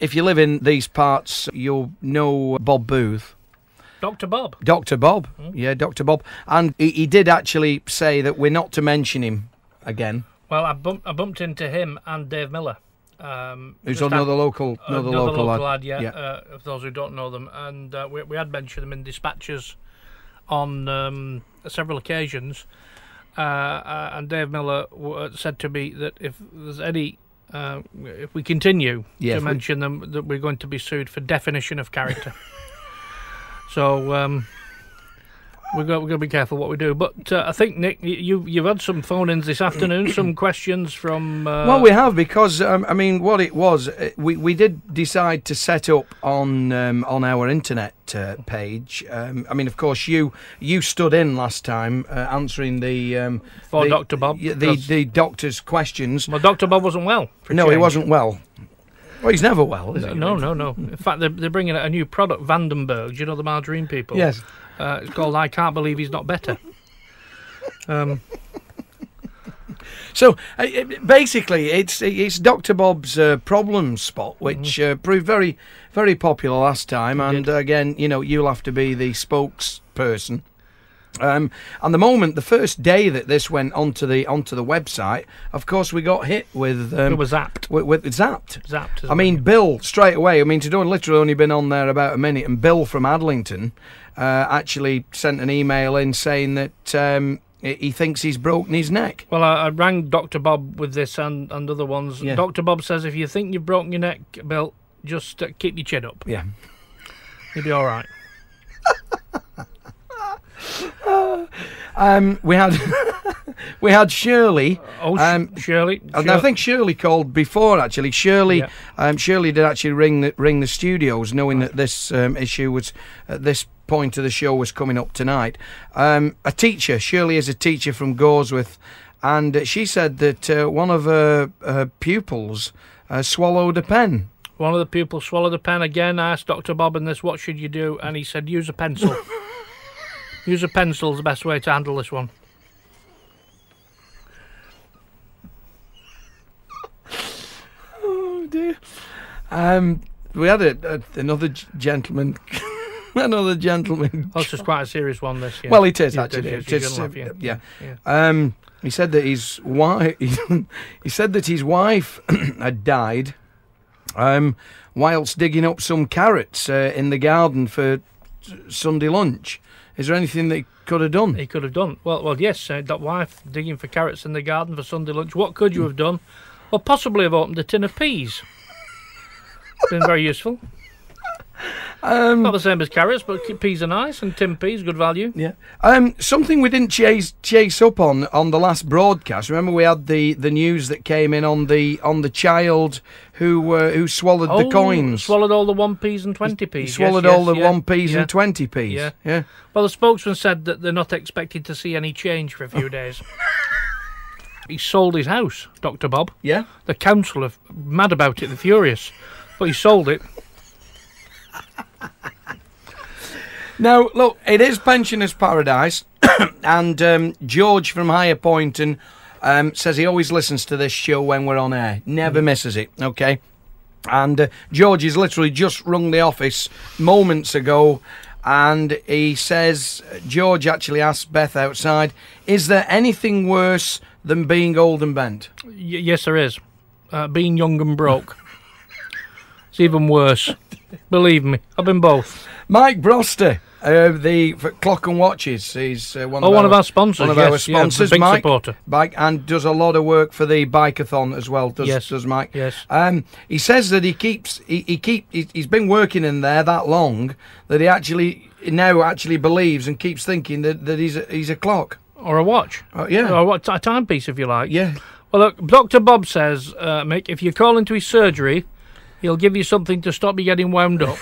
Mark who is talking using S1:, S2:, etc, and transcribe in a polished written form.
S1: If you live in these parts, you'll know Bob Booth.
S2: Dr. Bob.
S1: Dr. Bob. Yeah, Dr. Bob. And he did actually say that we're not to mention him again.
S2: Well, I bumped into him and Dave Miller.
S1: Who's another local
S2: lad, yeah. For those who don't know them. And we had mentioned them in dispatches on several occasions. And Dave Miller said to me that if there's any... if we continue to mention them, that we're going to be sued for definition of character. So we're going to be careful what we do. But I think, Nick, you've had some phone-ins this afternoon, some questions from...
S1: Well, we have, because, what it was, we did decide to set up on our internet page. Of course, you stood in last time answering
S2: for Dr. Bob.
S1: The doctor's questions.
S2: Well, Dr. Bob wasn't well.
S1: No, he wasn't well. Well, he's never well, is he?
S2: No. In fact, they're bringing out a new product, Vandenberg. Do you know the margarine people?
S1: Yes.
S2: It's called I Can't Believe He's Not Better.
S1: So, basically, it's Dr. Bob's problem spot, which proved very, very popular last time. And, again, you'll have to be the spokesperson. And the first day that this went onto the website, of course, we got hit with...
S2: it was zapped.
S1: With zapped. Bill, straight away, to literally only been on there about a minute, and Bill from Adlington actually sent an email in saying that he thinks he's broken his neck.
S2: Well, I rang Dr. Bob with this and other ones. Yeah. Dr. Bob says if you think you've broken your neck, Bill, just keep your chin up.
S1: Yeah.
S2: You'll be all right.
S1: We had Shirley.
S2: Shirley.
S1: And I think Shirley called before. Actually, Shirley did actually ring the studios, knowing that this issue was at this point of the show was coming up tonight. A teacher. Shirley is a teacher from Goresworth, and she said that one of her pupils swallowed a pen.
S2: One of the pupils swallowed a pen again. I asked Dr. Bob in this, what should you do? And he said, use a pencil. Use a pencil is the best way to handle this one.
S1: Oh dear. We had another gentleman. Another gentleman.
S2: Oh, this is quite a serious one. This. Yeah.
S1: Well, it is actually. Yeah. He said that his wife. He said that his wife had died whilst digging up some carrots in the garden for Sunday lunch. Is there anything that he could have done?
S2: He could have done. Well, yes, that wife digging for carrots in the garden for Sunday lunch. What could you have done? Well, possibly have opened a tin of peas. Been very useful. Not the same as carrots, but peas are nice, and tin peas, good value.
S1: Yeah. Something we didn't chase up on the last broadcast. Remember, we had the news that came in on the child who swallowed the coins.
S2: Swallowed all the 1p's and 20p's.
S1: He swallowed all the 1p's and 20p's. Yeah.
S2: Well, the spokesman said that they're not expected to see any change for a few days. He sold his house, Dr. Bob.
S1: Yeah.
S2: The council are mad about it, they're furious. But he sold it.
S1: Now, look, it is Pensioners' Paradise, and George from Higher Poynton says he always listens to this show when we're on air. Never misses it, okay? And George has literally just rung the office moments ago, and he says, George actually asked Beth outside, is there anything worse than being old and bent?
S2: Yes, there is. Being young and broke. It's even worse. Believe me, I've been both.
S1: Mike Broster, for Clock and Watches, he's one of our
S2: sponsors.
S1: One of our sponsors,
S2: big
S1: Mike.
S2: Supporter.
S1: And does a lot of work for the Bikeathon as well. Does Mike?
S2: Yes.
S1: He says that he's been working in there that long that he now believes and keeps thinking that he's a clock
S2: or a watch.
S1: Yeah,
S2: or a timepiece if you like.
S1: Yeah.
S2: Well, look, Dr. Bob says, Mick, if you call into his surgery, he'll give you something to stop you getting wound up.